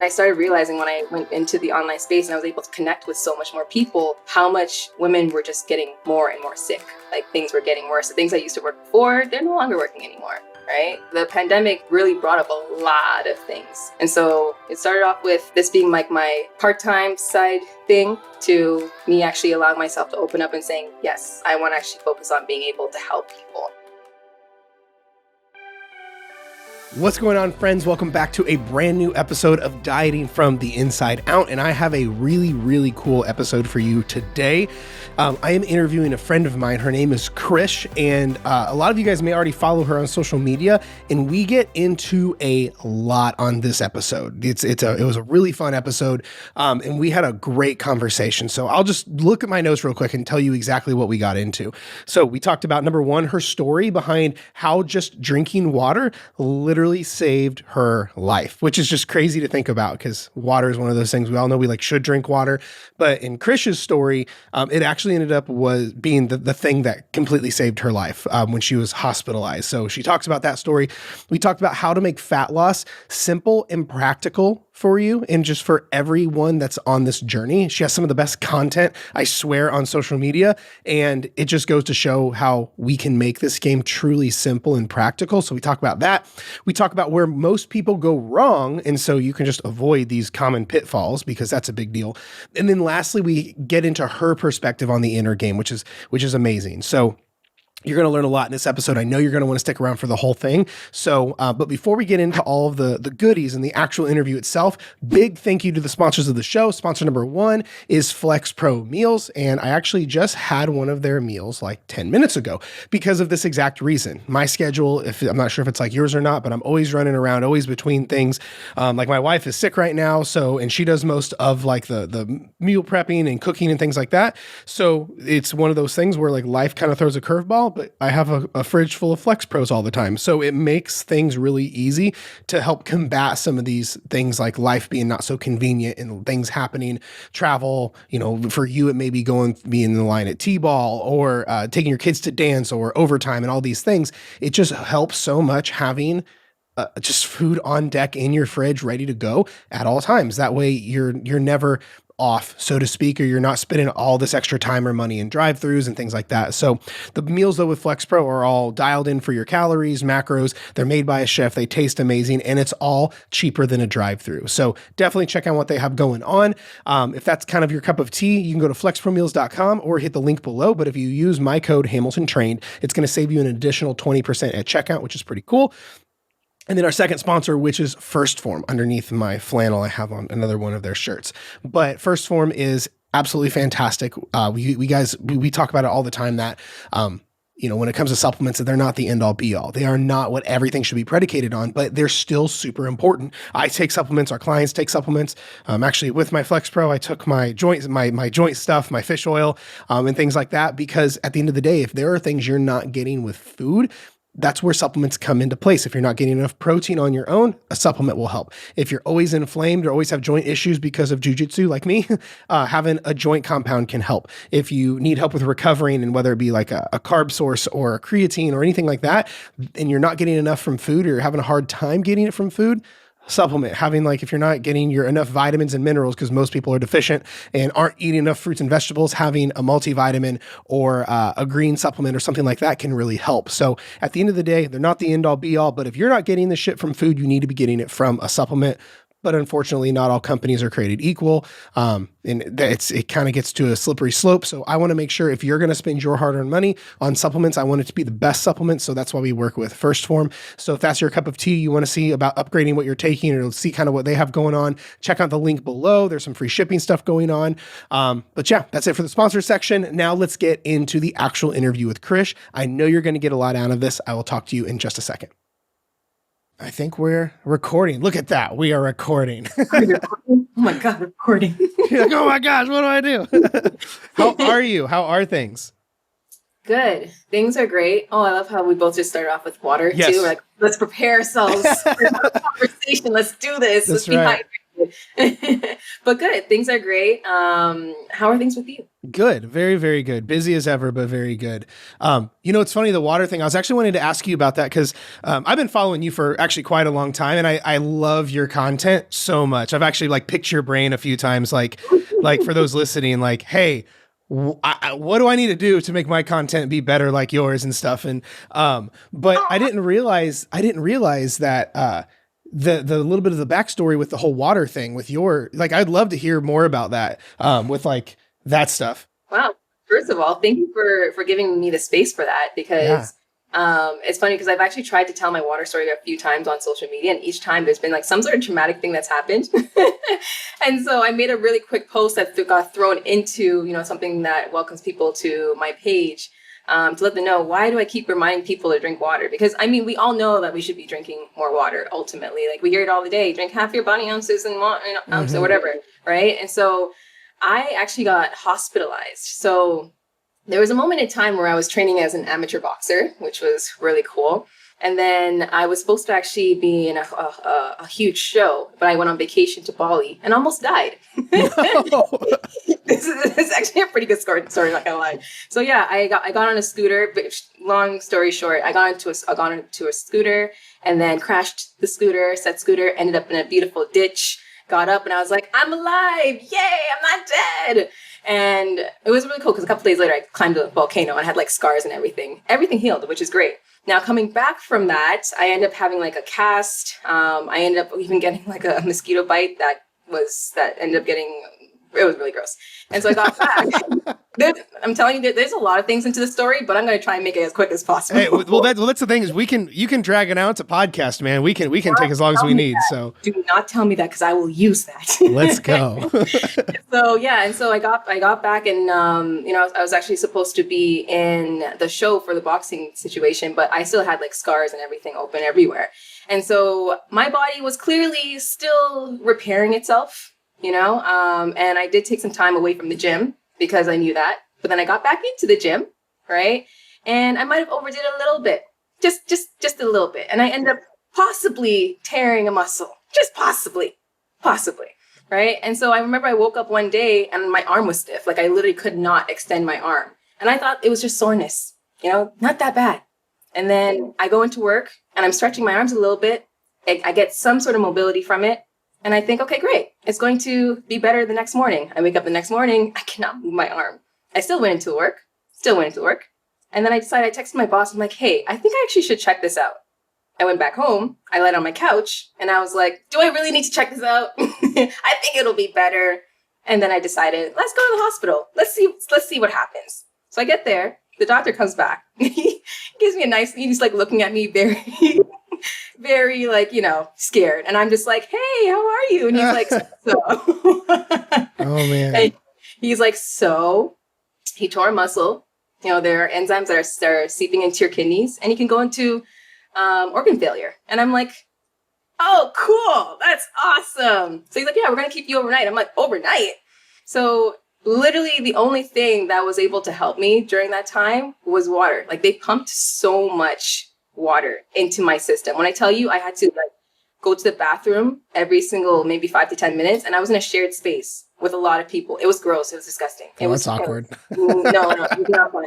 I started realizing when I went into the online space and I was able to connect with so much more people, how much women were just getting more and more sick. Like things were getting worse. The things that used to work before, they're no longer working anymore, right? The pandemic really brought up a lot of things. And so it started off with this being like my part-time side thing to me actually allowing myself to open up and saying, yes, I want to actually focus on being able to help people. What's going on, friends? Welcome back to a brand new episode of Dieting from the Inside Out, and I have a really cool episode for you today. I am interviewing a friend of mine. Her name is Krish, and a lot of you guys may already follow her on social media, and we get into a lot on this episode. It was a really fun episode, and we had a great conversation. So I'll just look at my notes real quick and tell you exactly what we got into. So we talked about, number one, her story behind how just drinking water literally saved her life, which is just crazy to think about because water is one of those things we all know we should drink water. But in Krish's story, it actually ended up was being the thing that completely saved her life when she was hospitalized. So she talks about that story. We talked about how to make fat loss simple and practical for you and just for everyone that's on this journey. She has some of the best content, I swear, on social media. And it just goes to show how we can make this game truly simple and practical. So we talk about that. We talk about where most people go wrong. And so you can just avoid these common pitfalls because that's a big deal. And then lastly, we get into her perspective on the inner game, which is amazing. So you're going to learn a lot in this episode. I know you're going to want to stick around for the whole thing. So, but before we get into all of the goodies and the actual interview itself, big thank you to the sponsors of the show. Sponsor number one is Flex Pro Meals. And I actually just had one of their meals like 10 minutes ago because of this exact reason. My schedule, I'm not sure if it's like yours or not, but I'm always running around, always between things. Like my wife is sick right now. So, and she does most of like the meal prepping and cooking and things like that. So it's one of those things where like life kind of throws a curveball, but I have a fridge full of Flex Pros all the time. So it makes things really easy to help combat some of these things like life being not so convenient and things happening, travel, for you, it may be being in the line at T-ball or taking your kids to dance or overtime and all these things. It just helps so much having just food on deck in your fridge ready to go at all times. That way you're never off, so to speak, or you're not spending all this extra time or money in drive-thrus and things like that. So the meals though with Flex Pro are all dialed in for your calories, macros. They're made by a chef. They taste amazing, and it's all cheaper than a drive-thru. So definitely check out what they have going on. If that's kind of your cup of tea, you can go to flexpromeals.com or hit the link below. But if you use my code HamiltonTrained, it's going to save you an additional 20% at checkout, which is pretty cool. And then our second sponsor, which is First Form. Underneath my flannel, I have on another one of their shirts. But First Form is absolutely fantastic. We talk about it all the time that, when it comes to supplements, they're not the end all be all. They are not what everything should be predicated on, but they're still super important. I take supplements. Our clients take supplements. Actually, with my Flex Pro, I took my joints, my joint stuff, my fish oil, and things like that. Because at the end of the day, if there are things you're not getting with food, that's where supplements come into place. If you're not getting enough protein on your own, a supplement will help. If you're always inflamed or always have joint issues because of jujitsu like me, having a joint compound can help. If you need help with recovering, and whether it be like a carb source or a creatine or anything like that, and you're not getting enough from food or you're having a hard time getting it from food, supplement. Having if you're not getting your enough vitamins and minerals, because most people are deficient and aren't eating enough fruits and vegetables, having a multivitamin or a green supplement or something like that can really help. So at the end of the day, they're not the end all be all, but if you're not getting the shit from food, you need to be getting it from a supplement. But unfortunately, not all companies are created equal. And it kind of gets to a slippery slope. So I want to make sure if you're going to spend your hard-earned money on supplements, I want it to be the best supplements. So that's why we work with First Form. So if that's your cup of tea, you want to see about upgrading what you're taking or see kind of what they have going on, check out the link below. There's some free shipping stuff going on. But yeah, that's it for the sponsor section. Now let's get into the actual interview with Krish. I know you're going to get a lot out of this. I will talk to you in just a second. I think we're recording. Look at that. We are recording. Oh my God, recording. You're like, oh my gosh, what do I do? How are you? How are things? Good. Things are great. Oh, I love how we both just started off with water too. We're like, let's prepare ourselves for the conversation. Let's do this. Let's be hydrated. But good. Things are great. How are things with you? Good. Very, very good. Busy as ever, but very good. It's funny, the water thing. I was actually wanting to ask you about that because I've been following you for actually quite a long time, and I love your content so much. I've actually like picked your brain a few times, like for those listening, like, hey, what do I need to do to make my content be better like yours and stuff? And but I didn't realize that the little bit of the backstory with the whole water thing with your, like, I'd love to hear more about that with like that stuff. Wow. First of all, thank you for giving me the space for that, because it's funny because I've actually tried to tell my water story a few times on social media, and each time there's been like some sort of traumatic thing that's happened. And so I made a really quick post that got thrown into, something that welcomes people to my page, to let them know, why do I keep reminding people to drink water? Because I mean, we all know that we should be drinking more water ultimately. Like, we hear it all the day, drink half your body ounces and or whatever, right? And so I actually got hospitalized. So there was a moment in time where I was training as an amateur boxer, which was really cool. And then I was supposed to actually be in a huge show, but I went on vacation to Bali and almost died. No. This is actually a pretty good story, not gonna lie. So yeah, I got on a scooter. But long story short, I got into a scooter and then crashed the scooter. Said scooter ended up in a beautiful ditch. Got up and I was like, I'm alive! Yay! I'm not dead! And it was really cool because a couple days later, I climbed a volcano and had like scars and everything. Everything healed, which is great. Now, coming back from that, I ended up having like a cast. I ended up even getting like a mosquito bite that ended up getting, it was really gross. And so I got back. I'm telling you, there's a lot of things into the story, but I'm going to try and make it as quick as possible. Hey, well, that's the thing is you can drag it out. It's a podcast, man. We can take as long as we need. That. So do not tell me that, because I will use that. Let's go. So yeah, and so I got back, and I was actually supposed to be in the show for the boxing situation, but I still had like scars and everything open everywhere, and so my body was clearly still repairing itself, and I did take some time away from the gym because I knew that. But then I got back into the gym, right? And I might have overdid a little bit, just a little bit. And I end up possibly tearing a muscle, just possibly, right? And so I remember I woke up one day and my arm was stiff. Like, I literally could not extend my arm. And I thought it was just soreness, not that bad. And then I go into work and I'm stretching my arms a little bit. I get some sort of mobility from it. And I think, okay, great. It's going to be better the next morning. I wake up the next morning, I cannot move my arm. I still went into work. And then I decided, I texted my boss. I'm like, hey, I think I actually should check this out. I went back home. I laid on my couch and I was like, do I really need to check this out? I think it'll be better. And then I decided, let's go to the hospital. Let's see what happens. So I get there. The doctor comes back. He gives me a nice, he's like looking at me very, very like, scared. And I'm just like, hey, how are you? And he's like, so. Oh man. And he's like, so he tore a muscle. There are enzymes that are seeping into your kidneys, and you can go into organ failure. And I'm like, oh, cool. That's awesome. So he's like, yeah, we're going to keep you overnight. I'm like, overnight? So literally the only thing that was able to help me during that time was water. Like, they pumped so much water into my system. When I tell you, I had to like go to the bathroom every single maybe 5 to 10 minutes, and I was in a shared space with a lot of people. It was gross. It was disgusting. It was awkward. No, it was not fun.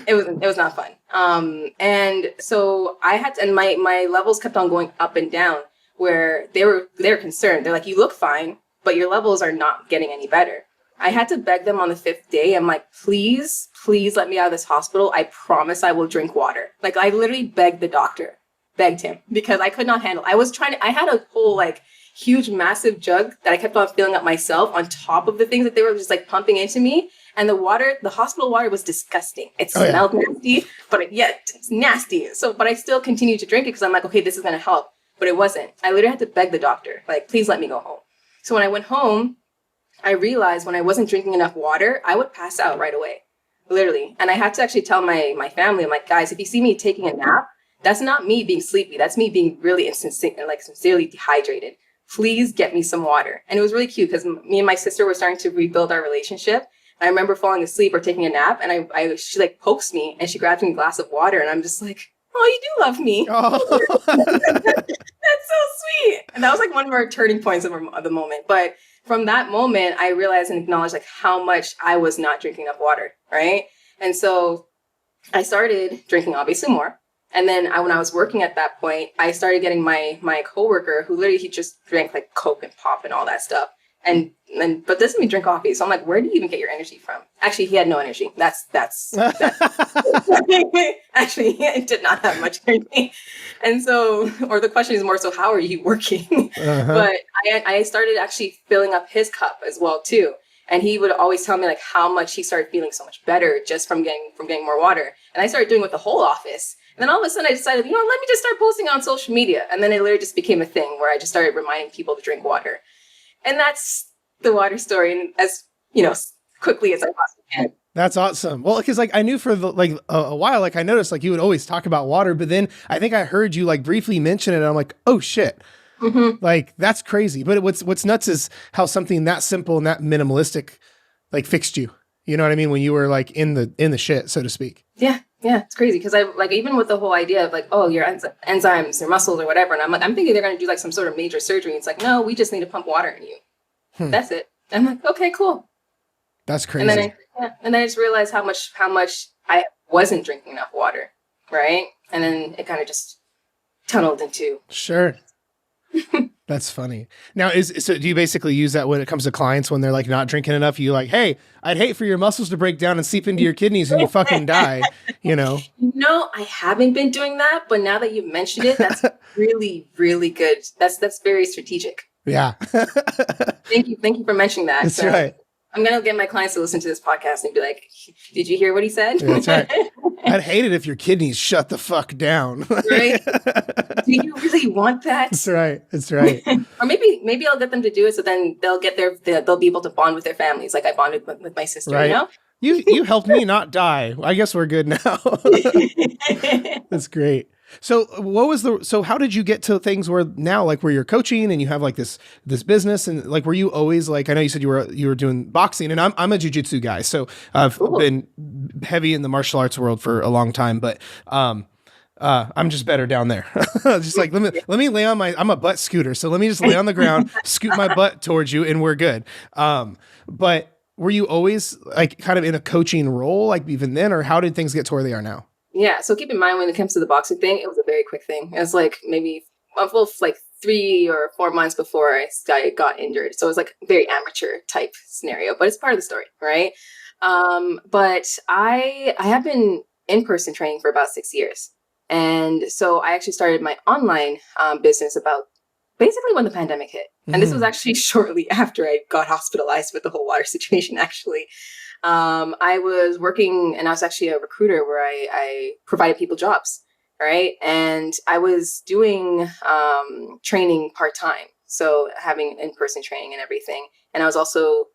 It was not fun. And so I had to, and my levels kept on going up and down, where they were concerned. They're like, you look fine, but your levels are not getting any better. I had to beg them on the 5th day. I'm like, please let me out of this hospital. I promise I will drink water. Like, I literally begged him, because I could not handle. I had a whole like huge, massive jug that I kept on filling up myself on top of the things that they were just like pumping into me. And the hospital water was disgusting. It smelled nasty, but it's nasty. So, but I still continued to drink it because I'm like, okay, this is going to help. But it wasn't. I literally had to beg the doctor, like, please let me go home. So when I went home, I realized when I wasn't drinking enough water, I would pass out right away, literally. And I had to actually tell my family, I'm like, guys, if you see me taking a nap, that's not me being sleepy. That's me being really sincerely dehydrated. Please get me some water. And it was really cute because me and my sister were starting to rebuild our relationship. I remember falling asleep or taking a nap, and she like pokes me and she grabs me a glass of water, and I'm just like, oh, you do love me. Oh. That's so sweet. And that was like one of our turning points of the moment. But from that moment, I realized and acknowledged like how much I was not drinking enough water, right? And so I started drinking obviously more. And then when I was working at that point, I started getting my coworker who literally he just drank like Coke and pop and all that stuff. But doesn't he drink coffee? So I'm like, where do you even get your energy from? Actually, he had no energy. That's actually he did not have much energy. And so, or the question is more so, how are you working? But I started actually filling up his cup as well too. And he would always tell me like how much he started feeling so much better just from getting more water. And I started doing it with the whole office. And then all of a sudden I decided, let me just start posting on social media. And then it literally just became a thing where I just started reminding people to drink water. And that's the water story, and as quickly as I possibly can. That's awesome. Well, because like I knew for a while, like I noticed like you would always talk about water, but then I think I heard you like briefly mention it. And I'm like, oh shit, like that's crazy. But what's nuts is how something that simple and that minimalistic like fixed you. You know what I mean? When you were like in the shit, so to speak. Yeah, it's crazy because I like even with the whole idea of like, oh, your enzymes, your muscles, or whatever, and I'm thinking they're going to do like some sort of major surgery. It's like, no, we just need to pump water in you. That's it. I'm like, okay, cool. That's crazy. And then I just realized how much I wasn't drinking enough water, right? And then it kind of just tunneled into. Sure. That's funny. Now, so do you basically use that when it comes to clients when they're like not drinking enough? You like, hey, I'd hate for your muscles to break down and seep into your kidneys and you fucking die, No, I haven't been doing that, but now that you've mentioned it, that's really, really good. That's very strategic. Yeah. Thank you for mentioning that. That's right. I'm going to get my clients to listen to this podcast and be like, did you hear what he said? Yeah, that's right. I'd hate it if your kidneys shut the fuck down. Right? Do you really want that? That's right. That's right. Or maybe I'll get them to do it so then they'll be able to bond with their families like I bonded with my sister, right. You helped me not die. I guess we're good now. That's great. So how did you get to things where now, like where you're coaching and you have like this business and like, were you always like, I know you said you were doing boxing and I'm a jiu-jitsu guy. So I've been heavy in the martial arts world for a long time, but, I'm just better down there. Just like, let me lay on I'm a butt scooter. So let me just lay on the ground, scoot my butt towards you and we're good. But were you always like kind of in a coaching role, like even then, or how did things get to where they are now? Yeah. So keep in mind when it comes to the boxing thing, it was a very quick thing. It was like maybe like 3 or 4 months before I got injured. So it was like a very amateur type scenario, but it's part of the story. Right. But I have been in-person training for about 6 years. And so I actually started my online business about basically when the pandemic hit. And this was actually shortly after I got hospitalized with the whole water situation, actually. I was working and I was actually a recruiter where I provided people jobs, right? And I was doing training part-time. So having in-person training and everything. And I was also,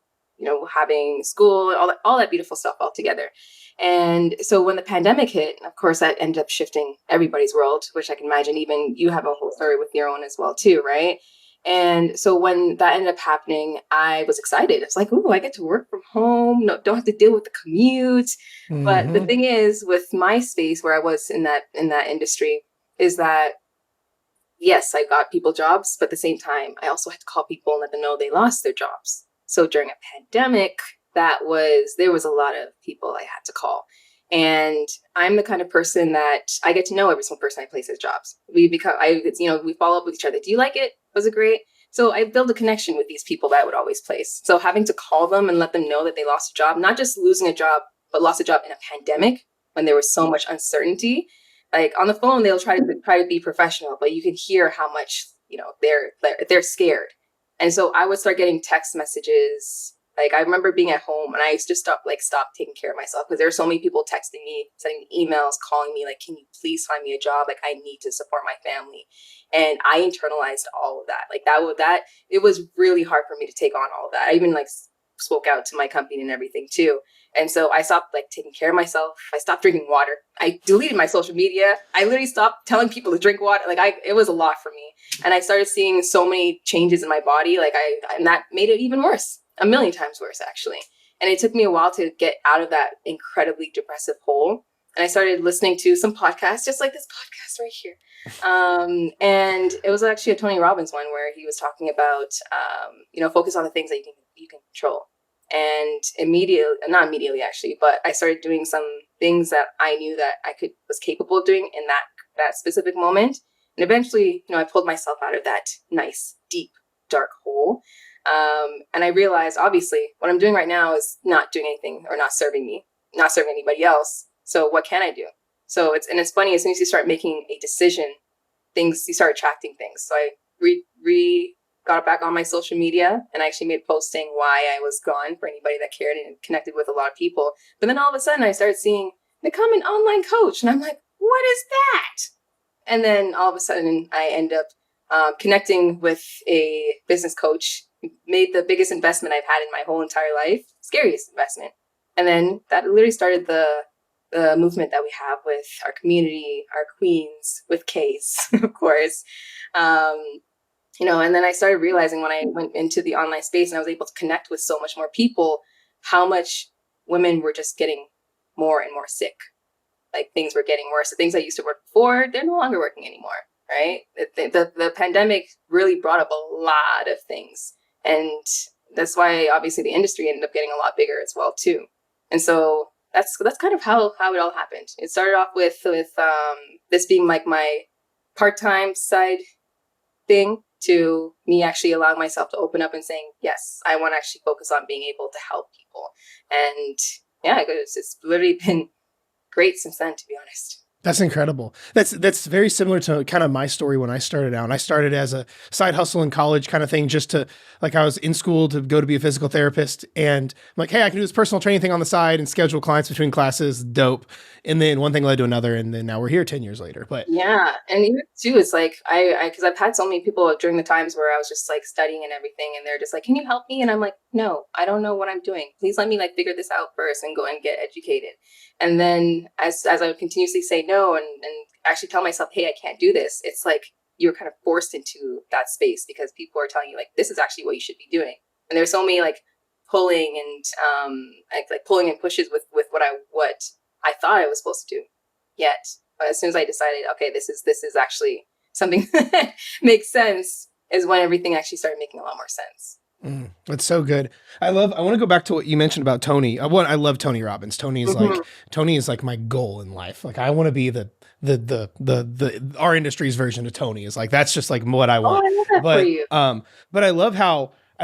having school, all that beautiful stuff all together. And so when the pandemic hit, of course, that ended up shifting everybody's world, which I can imagine even you have a whole story with your own as well, too, right? And so when that ended up happening, I was excited. It's like, ooh, I get to work from home. No, don't have to deal with the commute. But the thing is with my space where I was in that industry is that, yes, I got people jobs, but at the same time, I also had to call people and let them know they lost their jobs. So during a pandemic, there was a lot of people I had to call. And I'm the kind of person that I get to know every single person I place as jobs. We follow up with each other. Do you like it? Was it great? So I build a connection with these people that I would always place. So having to call them and let them know that they lost a job, not just losing a job, but lost a job in a pandemic when there was so much uncertainty. Like on the phone, they'll try to be professional, but you can hear how much, they're scared. And so I would start getting text messages. Like I remember being at home and I used to stop taking care of myself because there were so many people texting me, sending me emails, calling me like, can you please find me a job? Like I need to support my family. And I internalized all of that. Like it was really hard for me to take on all of that. I even spoke out to my company and everything too. And so I stopped taking care of myself. I stopped drinking water. I deleted my social media. I literally stopped telling people to drink water. It was a lot for me. And I started seeing so many changes in my body. And that made it even worse. 1,000,000 times worse, actually. And it took me a while to get out of that incredibly depressive hole. And I started listening to some podcasts, just like this podcast right here. And it was actually a Tony Robbins one where he was talking about, focus on the things that you can control. And not immediately actually, but I started doing some things that I knew that was capable of doing in that specific moment. And eventually, I pulled myself out of that nice, deep, dark hole. And I realized, obviously, what I'm doing right now is not doing anything or not serving me, not serving anybody else. So what can I do? So it's funny, as soon as you start making a decision, you start attracting things. So I got back on my social media, and I actually made a post saying why I was gone for anybody that cared, and connected with a lot of people. But then all of a sudden I started seeing, become an online coach. And I'm like, what is that? And then all of a sudden I end up connecting with a business coach, made the biggest investment I've had in my whole entire life, scariest investment. And then that literally started the movement that we have with our community, our queens, with K's, of course. And then I started realizing when I went into the online space and I was able to connect with so much more people, how much women were just getting more and more sick. Like things were getting worse. The things I used to work before, they're no longer working anymore, right? The pandemic really brought up a lot of things. And that's why obviously the industry ended up getting a lot bigger as well too. And so that's kind of how it all happened. It started off with this being like my part-time side thing, to me actually allowing myself to open up and saying, yes, I want to actually focus on being able to help people. And yeah, it's literally been great since then, to be honest. That's incredible. That's very similar to kind of my story when I started out. And I started as a side hustle in college kind of thing, just to, like, I was in school to go to be a physical therapist, and I'm like, hey, I can do this personal training thing on the side and schedule clients between classes. Dope. And then one thing led to another, and then now we're here 10 years later. But yeah, and even too, it's like because I've had so many people during the times where I was just like studying and everything, and they're just like, can you help me? And I'm like, no, I don't know what I'm doing. Please let me like figure this out first and go and get educated. And then as I would continuously say no and actually tell myself, hey, I can't do this, it's like you're kind of forced into that space because people are telling you like, this is actually what you should be doing. And there's so many like pulling and like pulling and pushes with what I thought I was supposed to do yet. But as soon as I decided, okay, this is actually something that makes sense, is when everything actually started making a lot more sense. That's so good. I want to go back to what you mentioned about Tony. I love Tony Robbins. Tony is like my goal in life. Like I want to be the our industry's version of Tony. Is like, that's just like what I want. Oh, I love that for you. But I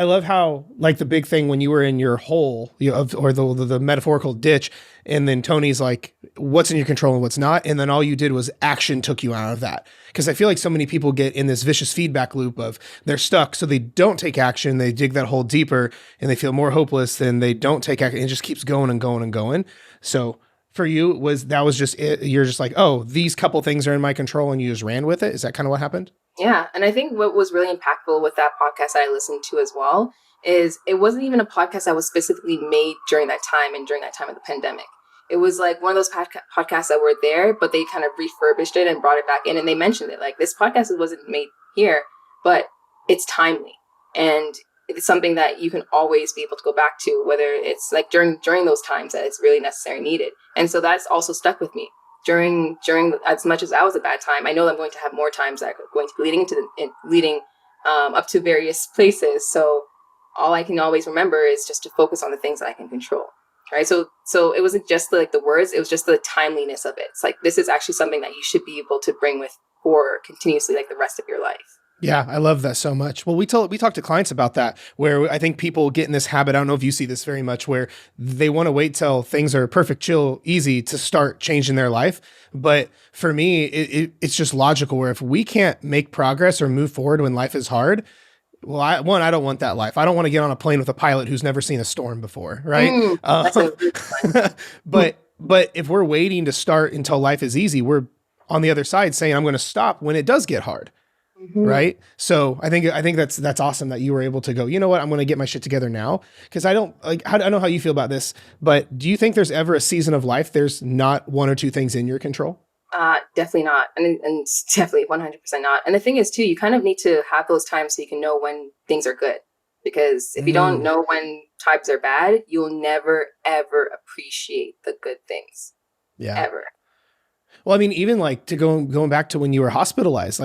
love how like the big thing when you were in your hole, or the metaphorical ditch, and then Tony's like, what's in your control and what's not, and then all you did was action took you out of that. Because I feel like so many people get in this vicious feedback loop of they're stuck, so they don't take action, they dig that hole deeper, and they feel more hopeless, then they don't take action. It just keeps going and going and going. So for you, that was just it? You're just like, oh, these couple things are in my control, and you just ran with it? Is that kind of what happened? Yeah. And I think what was really impactful with that podcast that I listened to as well is it wasn't even a podcast that was specifically made during that time and during that time of the pandemic. It was like one of those podcasts that were there, but they kind of refurbished it and brought it back in. And they mentioned it like, this podcast wasn't made here, but it's timely. And it's something that you can always be able to go back to, whether it's like during those times that it's really necessary and needed. And so that's also stuck with me. During as much as that was a bad time, I know I'm going to have more times that are going to be leading up to various places. So all I can always remember is just to focus on the things that I can control, right? So it wasn't just like the words; it was just the timeliness of it. It's like, this is actually something that you should be able to bring with for continuously, like the rest of your life. Yeah, I love that so much. Well, we talk to clients about that, where I think people get in this habit. I don't know if you see this very much, where they want to wait till things are perfect, chill, easy to start changing their life. But for me, it's just logical, where if we can't make progress or move forward when life is hard, well, I don't want that life. I don't want to get on a plane with a pilot who's never seen a storm before, right? That's a good one. But if we're waiting to start until life is easy, we're on the other side saying, I'm going to stop when it does get hard. Mm-hmm. Right. So I think that's awesome that you were able to go, you know what, I'm going to get my shit together now. Cause I don't know how you feel about this, but do you think there's ever a season of life there's not one or two things in your control? Definitely not. And it's definitely 100% not. And the thing is too, you kind of need to have those times so you can know when things are good. Because if you don't know when times are bad, you'll never, ever appreciate the good things. Yeah. Ever. Well, I mean, even like going back to when you were hospitalized,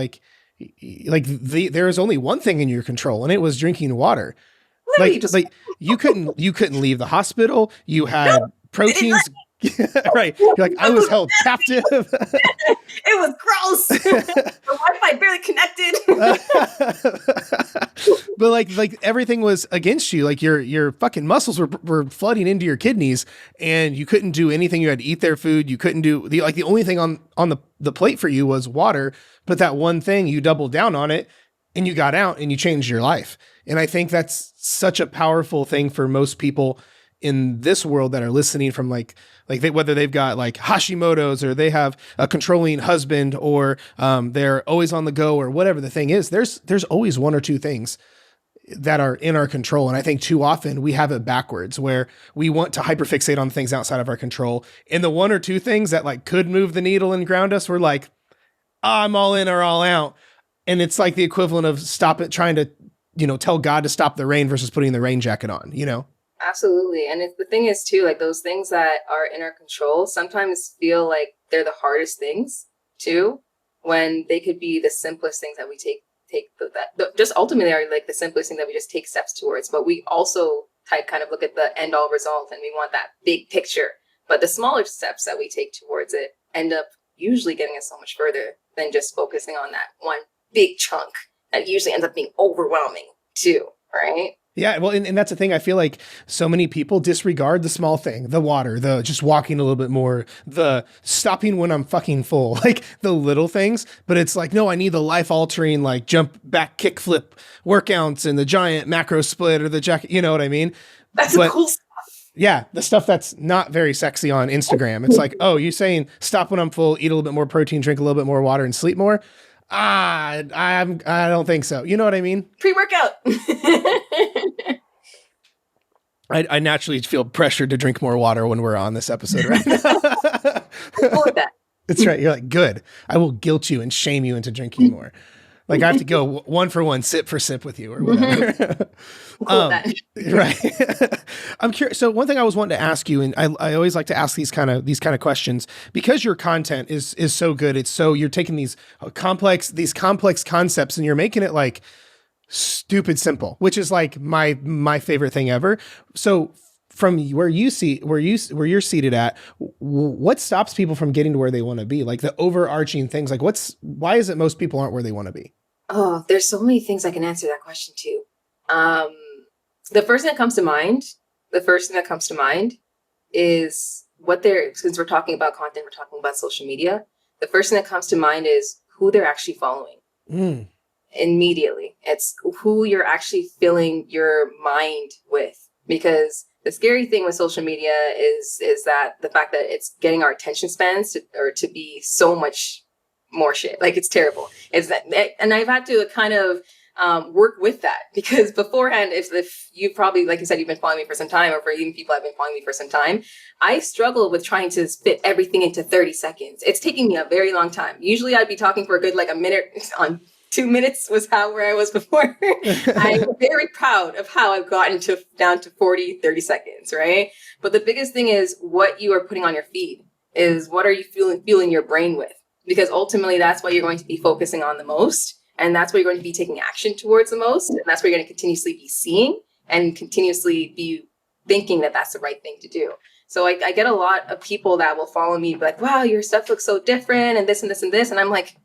there was only one thing in your control, and it was drinking water. Literally just You couldn't leave the hospital. You no, had proteins. Right. You're like, I was held captive. it was gross. The Wi-Fi barely connected. But like everything was against you. Like your fucking muscles were flooding into your kidneys, and you couldn't do anything. You had to eat their food. You couldn't do the only thing on the plate for you was water. But that one thing, you doubled down on it, and you got out and you changed your life. And I think that's such a powerful thing for most people in this world that are listening from whether they've got like Hashimoto's or they have a controlling husband or they're always on the go or whatever the thing is. There's always one or two things that are in our control. And I think too often we have it backwards where we want to hyperfixate on things outside of our control. And the one or two things that like could move the needle and ground us, we're like, I'm all in or all out. And it's like the equivalent of trying to, tell God to stop the rain versus putting the rain jacket on, Absolutely. And the thing is too, like those things that are in our control sometimes feel like they're the hardest things too, when they could be the simplest things that we just ultimately are like the simplest thing that we just take steps towards. But we also kind of look at the end all result and we want that big picture. But the smaller steps that we take towards it end up usually getting us so much further than just focusing on that one big chunk that usually ends up being overwhelming too, right? Yeah, well, and that's the thing. I feel like so many people disregard the small thing, the water, the just walking a little bit more, the stopping when I'm fucking full, like the little things. But it's like, no, I need the life-altering, like jump back, kick flip workouts and the giant macro split or the jacket. You know what I mean? That's the cool stuff. Yeah, the stuff that's not very sexy on Instagram. It's like, oh, you saying stop when I'm full, eat a little bit more protein, drink a little bit more water, and sleep more. I don't think so. You know what I mean? Pre-workout. I naturally feel pressured to drink more water when we're on this episode right now. With that. That's right. You're like, good. I will guilt you and shame you into drinking more. Like I have to go one for one, sip for sip with you or whatever. Right. I'm curious. So one thing I was wanting to ask you, and I always like to ask these kind of questions because your content is so good. It's so you're taking these complex concepts and you're making it like stupid simple, which is like my favorite thing ever. So from where you're seated at, what stops people from getting to where they want to be? Like the overarching things, like why is it most people aren't where they want to be? Oh, there's so many things I can answer that question too. The first thing that comes to mind is since we're talking about content, we're talking about social media. The first thing that comes to mind is who they're actually following. Immediately. It's who you're actually filling your mind with, because the scary thing with social media is that the fact that it's getting our attention spans to be so much more shit. Like it's terrible. And I've had to kind of work with that, because beforehand, if you probably, like you said, you've been following me for some time, or for even people have been following me for some time, I struggle with trying to fit everything into 30 seconds. It's taking me a very long time. Usually I'd be talking for a good, like a minute on 2 minutes was where I was before. I'm very proud of how I've gotten down to 40, 30 seconds, right? But the biggest thing is what you are putting on your feed is what are you fueling your brain with? Because ultimately that's what you're going to be focusing on the most. And that's what you're going to be taking action towards the most. And that's what you're going to continuously be seeing and continuously be thinking that that's the right thing to do. So I get a lot of people that will follow me, like, wow, your stuff looks so different and this and this and this. And I'm like,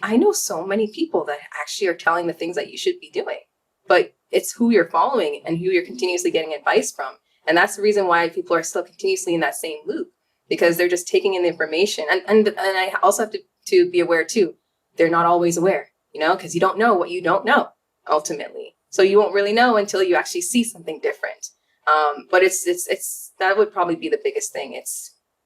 I know so many people that actually are telling the things that you should be doing, but it's who you're following and who you're continuously getting advice from. And that's the reason why people are still continuously in that same loop, because they're just taking in the information. And I also have to be aware too, they're not always aware, because you don't know what you don't know ultimately. So you won't really know until you actually see something different. But it's that would probably be the biggest thing.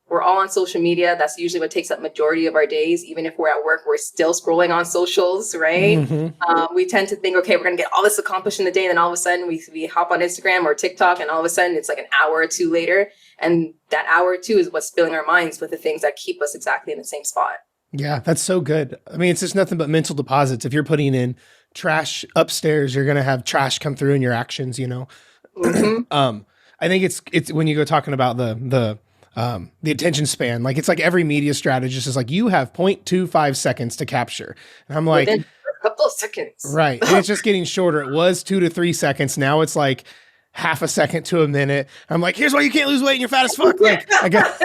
We're all on social media. That's usually what takes up majority of our days. Even if we're at work, we're still scrolling on socials, right? Mm-hmm. We tend to think, okay, we're going to get all this accomplished in the day. And then all of a sudden we hop on Instagram or TikTok, and all of a sudden it's like an hour or two later. And that hour or two is what's filling our minds with the things that keep us exactly in the same spot. Yeah, that's so good. I mean, it's just nothing but mental deposits. If you're putting in trash upstairs, you're going to have trash come through in your actions, Mm-hmm. I think it's when you go talking about the the attention span. Like, it's like every media strategist is like, you have 0.25 seconds to capture. And I'm like, within a couple of seconds. Right. And it's just getting shorter. It was 2 to 3 seconds. Now it's like half a second to a minute. I'm like, here's why you can't lose weight and you're fat as fuck. Like, I got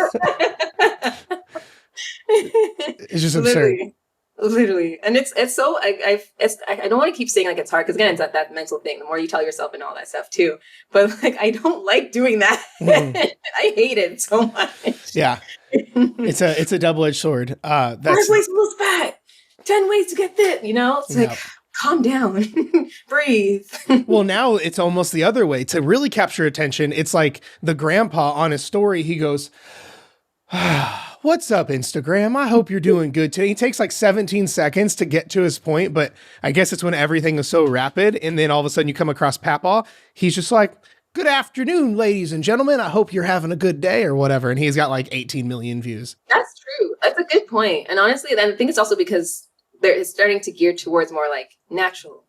it's just absurd. Literally. And it's so, I don't want to keep saying like it's hard, because again, it's that mental thing. The more you tell yourself and all that stuff too. But like, I don't like doing that. I hate it so much. Yeah. It's a double-edged sword. 5 ways to lose fat. 10 ways to get fit, It's like, calm down, breathe. Well, now it's almost the other way. To really capture attention, it's like the grandpa on his story, he goes, what's up, Instagram? I hope you're doing good today. He takes like 17 seconds to get to his point, but I guess it's when everything is so rapid, and then all of a sudden you come across Papaw, he's just like, good afternoon, ladies and gentlemen. I hope you're having a good day or whatever. And he's got like 18 million views. That's true. That's a good point. And honestly, I think it's also because it's starting to gear towards more like natural,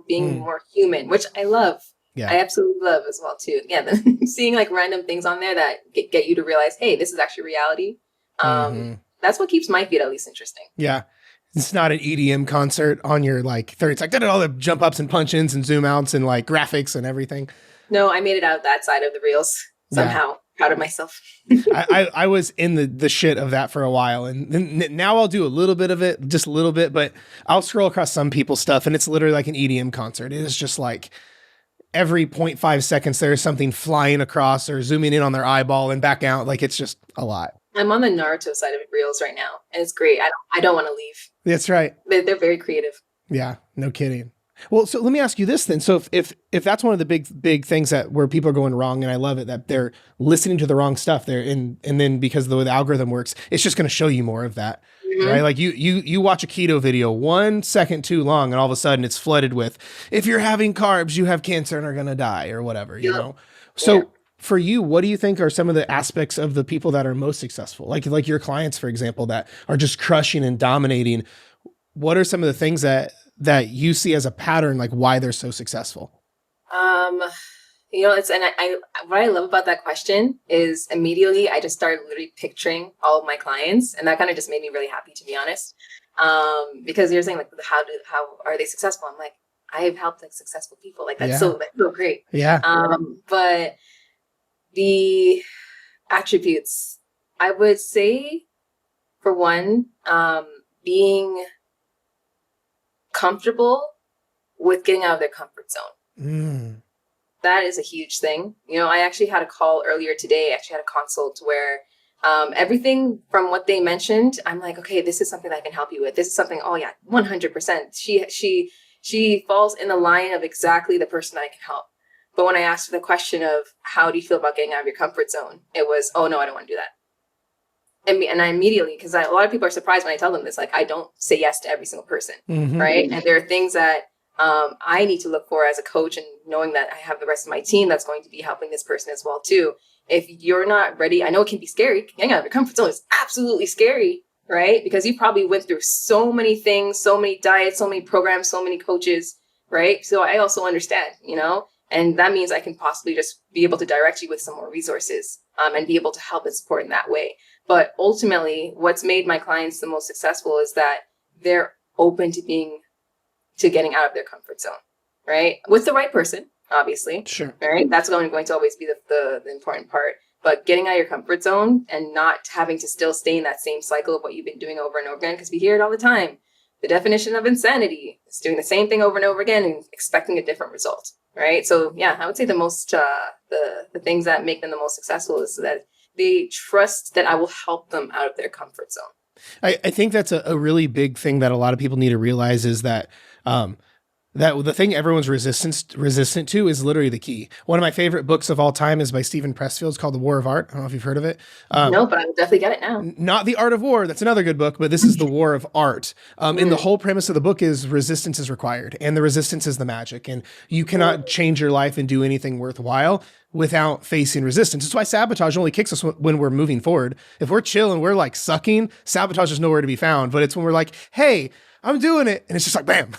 being more human, which I love. Yeah. I absolutely love as well too. Yeah. Then seeing like random things on there that get you to realize, hey, this is actually reality. That's what keeps my feed at least interesting. Yeah. It's not an EDM concert on your like 30. It's like all the jump ups and punch ins and zoom outs and like graphics and everything. No, I made it out that side of the reels somehow. Yeah. Proud of myself. I was in the shit of that for a while, and now I'll do a little bit of it, just a little bit, but I'll scroll across some people's stuff and it's literally like an EDM concert. It is just like every 0.5 seconds there's something flying across or zooming in on their eyeball and back out. Like, it's just a lot. I'm on the Naruto side of reels right now, and it's great. I don't want to leave. That's right. They're very creative. Yeah, no kidding. Well, so let me ask you this then. So if that's one of the big things that where people are going wrong, and I love it, that they're listening to the wrong stuff there, and then because the way the algorithm works, it's just going to show you more of that, right? Like you watch a keto video 1 second too long, and all of a sudden it's flooded with, if you're having carbs, you have cancer and are going to die or whatever, So for you, what do you think are some of the aspects of the people that are most successful? Like your clients, for example, that are just crushing and dominating. What are some of the things that you see as a pattern, like why they're so successful? What I love about that question is immediately I just started literally picturing all of my clients, and that kind of just made me really happy, to be honest. Because you're saying like, how are they successful? I'm like, I have helped like successful people. Like that's so great. Yeah. But the attributes, I would say, for one, being comfortable with getting out of their comfort zone. That is a huge thing. I actually had a call earlier today. I actually had a consult where everything from what they mentioned, I'm like, okay, this is something that I can help you with. This is something, 100%. She falls in the line of exactly the person that I can help. But when I asked the question of how do you feel about getting out of your comfort zone, it was, oh no, I don't want to do that. And I immediately, because a lot of people are surprised when I tell them this, like I don't say yes to every single person, right? And there are things that I need to look for as a coach, and knowing that I have the rest of my team that's going to be helping this person as well too. If you're not ready, I know it can be scary. Getting out of your comfort zone is absolutely scary, right? Because you probably went through so many things, so many diets, so many programs, so many coaches, right? So I also understand, and that means I can possibly just be able to direct you with some more resources and be able to help and support in that way. But ultimately, what's made my clients the most successful is that they're open to getting out of their comfort zone, right? With the right person, obviously. Sure. Right? That's going to always be the important part. But getting out of your comfort zone and not having to still stay in that same cycle of what you've been doing over and over again, because we hear it all the time. The definition of insanity is doing the same thing over and over again and expecting a different result, right? So yeah, I would say the most, the things that make them the most successful is that they trust that I will help them out of their comfort zone. I think that's a really big thing that a lot of people need to realize is that that the thing everyone's resistant to is literally the key. One of my favorite books of all time is by Stephen Pressfield. It's called The War of Art. I don't know if you've heard of it. No, but I will definitely get it now. Not The Art of War. That's another good book, but this is The War of Art. And the whole premise of the book is resistance is required, and the resistance is the magic. And you cannot change your life and do anything worthwhile without facing resistance. That's why sabotage only kicks us when we're moving forward. If we're chill and we're like sucking, sabotage is nowhere to be found. But it's when we're like, hey, I'm doing it. And it's just like, bam,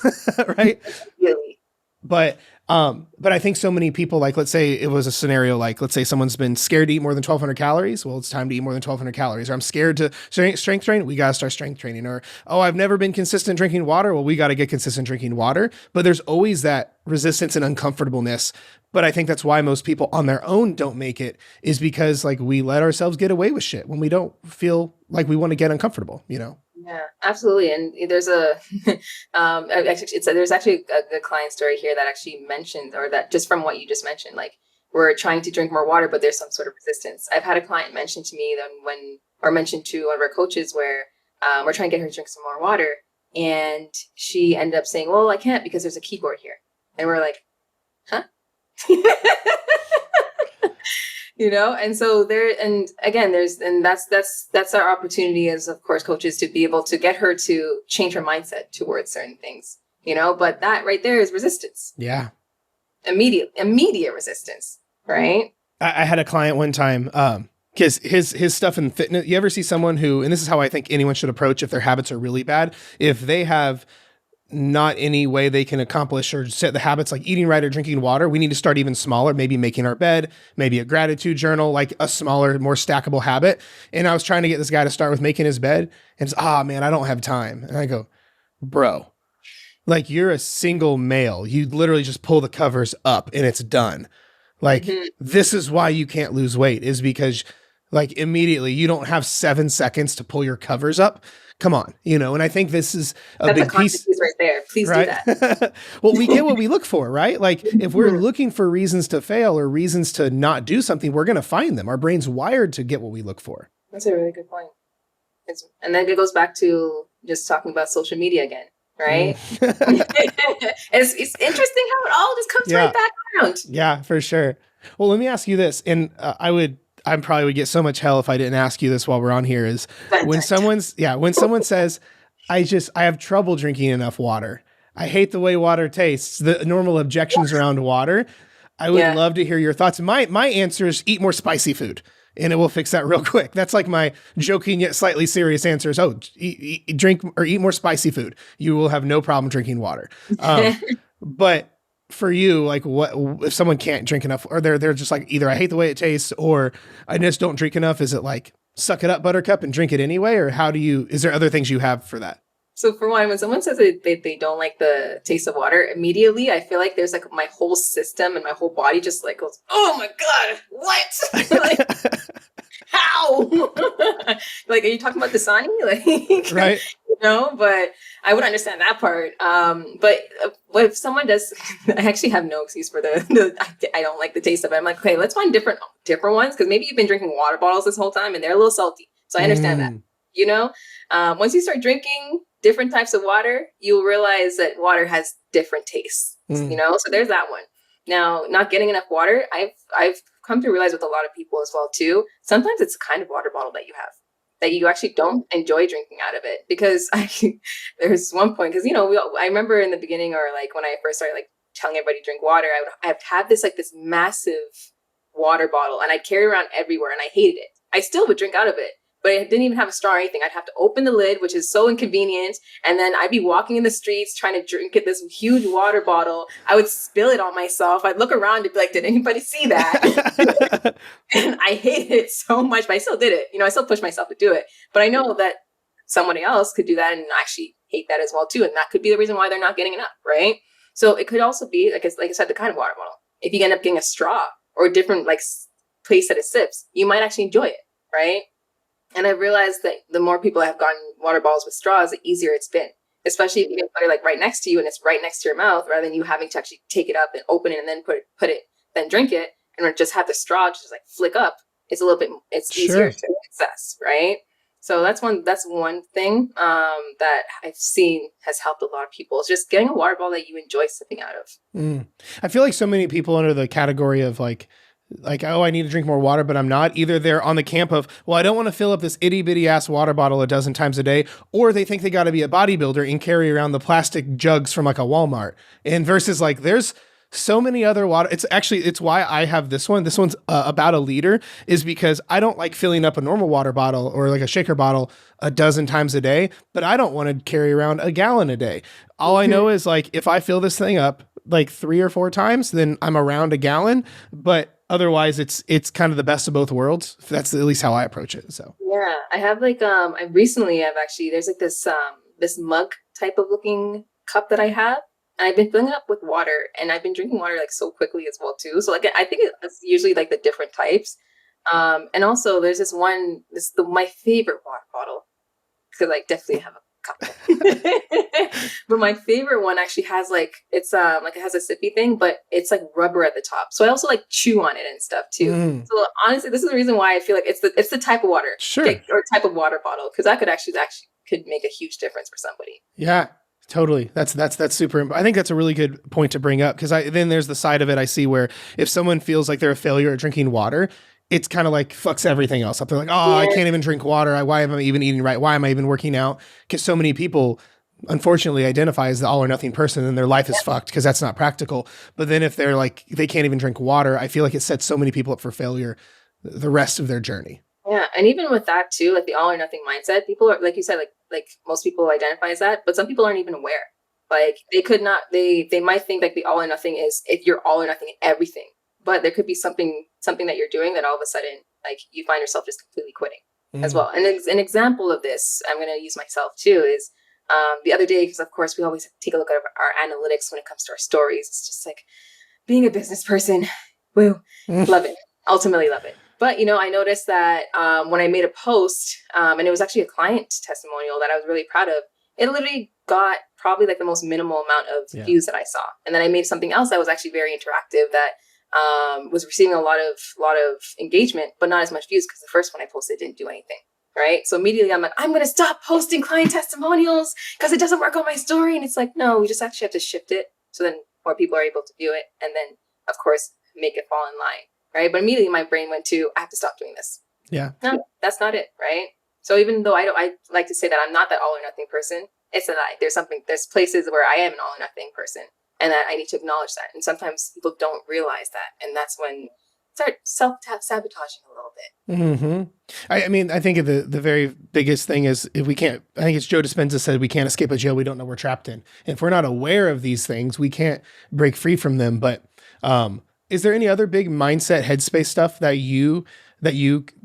right? Really? But But I think so many people, like, let's say it was a scenario, like, let's say someone's been scared to eat more than 1,200 calories. Well, it's time to eat more than 1,200 calories. Or I'm scared to strength train. We got to start strength training. Or, oh, I've never been consistent drinking water. Well, we got to get consistent drinking water. But there's always that resistance and uncomfortableness. But I think that's why most people on their own don't make it, is because like we let ourselves get away with shit when we don't feel like we want to get uncomfortable, you know? Yeah, absolutely. And there's there's actually a good client story here that actually mentioned, or that just from what you just mentioned, like we're trying to drink more water, but there's some sort of resistance. I've had a client mention to me or mention to one of our coaches where we're trying to get her to drink some more water. And she ended up saying, well, I can't because there's a keyboard here. And we're like, huh? And so that's our opportunity as, of course, coaches, to be able to get her to change her mindset towards certain things, but that right there is resistance. Yeah. Immediate resistance. Right. I had a client one time, because his stuff in fitness, you ever see someone who, and this is how I think anyone should approach if their habits are really bad, if they have not any way they can accomplish or set the habits like eating right or drinking water, we need to start even smaller, maybe making our bed, maybe a gratitude journal, like a smaller, more stackable habit. And I was trying to get this guy to start with making his bed, and it's, man, I don't have time. And I go, bro, like, you're a single male. You literally just pull the covers up and it's done. Like, This is why you can't lose weight, is because like immediately you don't have 7 seconds to pull your covers up. Come on, and I think this is That's big piece right there. Please right? do that. Well, we get what we look for, right? Like if we're looking for reasons to fail or reasons to not do something, we're going to find them. Our brain's wired to get what we look for. That's a really good point. And then it goes back to just talking about social media again, right? It's interesting how it all just comes right back around. Yeah, for sure. Well, let me ask you this, and I probably would get so much hell if I didn't ask you this while we're on here, is when someone says, I have trouble drinking enough water. I hate the way water tastes. The normal objections around water. I would love to hear your thoughts. My answer is eat more spicy food, and it will fix that real quick. That's like my joking yet slightly serious answer is, drink or eat more spicy food. You will have no problem drinking water. But for you, like, what if someone can't drink enough, or they're just like, either I hate the way it tastes or I just don't drink enough? Is it like, suck it up, buttercup, and drink it anyway? Or is there other things you have for that? So for one, when someone says that they don't like the taste of water, immediately I feel like there's like my whole system and my whole body just like goes, oh my God, what? Like, how? Like, are you talking about Dasani? Like, right. But I would understand that part. But if someone does, I actually have no excuse for I don't like the taste of it. I'm like, okay, let's find different ones, because maybe you've been drinking water bottles this whole time and they're a little salty. So I understand that. Once you start drinking different types of water, you'll realize that water has different tastes. So there's that one. Now, not getting enough water, I've come to realize with a lot of people as well too. Sometimes it's the kind of water bottle that you have that you actually don't enjoy drinking out of it, because there's one point, because I remember in the beginning, or like when I first started like telling everybody to drink water, I'd have this massive water bottle, and I'd carry it around everywhere, and I hated it. I still would drink out of it, but it didn't even have a straw or anything. I'd have to open the lid, which is so inconvenient. And then I'd be walking in the streets trying to drink this huge water bottle. I would spill it on myself. I'd look around and be like, did anybody see that? And I hated it so much, but I still did it. I still pushed myself to do it. But I know that somebody else could do that and actually hate that as well too. And that could be the reason why they're not getting enough, right? So it could also be, like I said, the kind of water bottle. If you end up getting a straw or a different place that it sips, you might actually enjoy it, right? And I've realized that the more people have gotten water bottles with straws, the easier it's been. Especially if you can put it right next to you and it's right next to your mouth, rather than you having to actually take it up and open it and then put it, then drink it, and just have the straw just flick up. It's easier to access, right? So that's one thing that I've seen has helped a lot of people. It's just getting a water bottle that you enjoy sipping out of. I feel like so many people under the category of like, oh, I need to drink more water, but I'm not. Either they're on the camp of, well, I don't want to fill up this itty bitty ass water bottle a dozen times a day, or they think they got to be a bodybuilder and carry around the plastic jugs from like a Walmart. And versus like, there's so many other water. It's why I have this one. This one's about a liter, is because I don't like filling up a normal water bottle or like a shaker bottle a dozen times a day, but I don't want to carry around a gallon a day. All I know is like, if I fill this thing up, like 3 or 4 times, then I'm around a gallon. But otherwise, it's kind of the best of both worlds. That's at least how I approach it. So Yeah, I have like I've actually there's like this mug type of looking cup that I have. And I've been filling it up with water, and I've been drinking water like so quickly as well too. So like I think it's usually like the different types. And also there's my favorite water bottle, because I definitely have a couple. But my favorite one actually has like it has a sippy thing, but it's like rubber at the top. So I also like chew on it and stuff too. So honestly, this is the reason why I feel like it's the type of water, sure. or type of water bottle, because that could could make a huge difference for somebody. Yeah. Totally. That's super. I think that's a really good point to bring up, because then there's the side of it I see where if someone feels like they're a failure at drinking water, it's kind of like fucks everything else up. They're like, oh, I can't even drink water. Why am I even eating right? Why am I even working out? Because so many people, unfortunately, identify as the all or nothing person, and their life is fucked because that's not practical. But then if they're like, they can't even drink water, I feel like it sets so many people up for failure the rest of their journey. Yeah, and even with that too, like the all or nothing mindset, people are, like you said, like most people identify as that, but some people aren't even aware. Like they could not, they might think like the all or nothing is if you're all or nothing in everything, but there could be something that you're doing that all of a sudden like you find yourself just completely quitting as well. And an example of this, I'm going to use myself too, is the other day, because of course we always take a look at our analytics when it comes to our stories. It's just like being a business person, woo, love it, ultimately love it. But, I noticed that when I made a post, and it was actually a client testimonial that I was really proud of, it literally got probably like the most minimal amount of views that I saw. And then I made something else that was actually very interactive that was receiving a lot of engagement, but not as much views, because the first one I posted didn't do anything. Right. So immediately I'm like, I'm going to stop posting client testimonials because it doesn't work on my story. And it's like, no, we just actually have to shift it so then more people are able to view it. And then, of course, make it fall in line. Right. But immediately my brain went to, I have to stop doing this. Yeah. No, that's not it. Right. So even though I like to say that I'm not that all or nothing person, it's a lie. There's places where I am an all or nothing person, and that I need to acknowledge that. And sometimes people don't realize that. And that's when start self-sabotaging a little bit. Mm-hmm. I mean, I think the very biggest thing is if we can't, I think it's Joe Dispenza said, we can't escape a jail we don't know we're trapped in. And if we're not aware of these things, we can't break free from them. But is there any other big mindset headspace stuff that you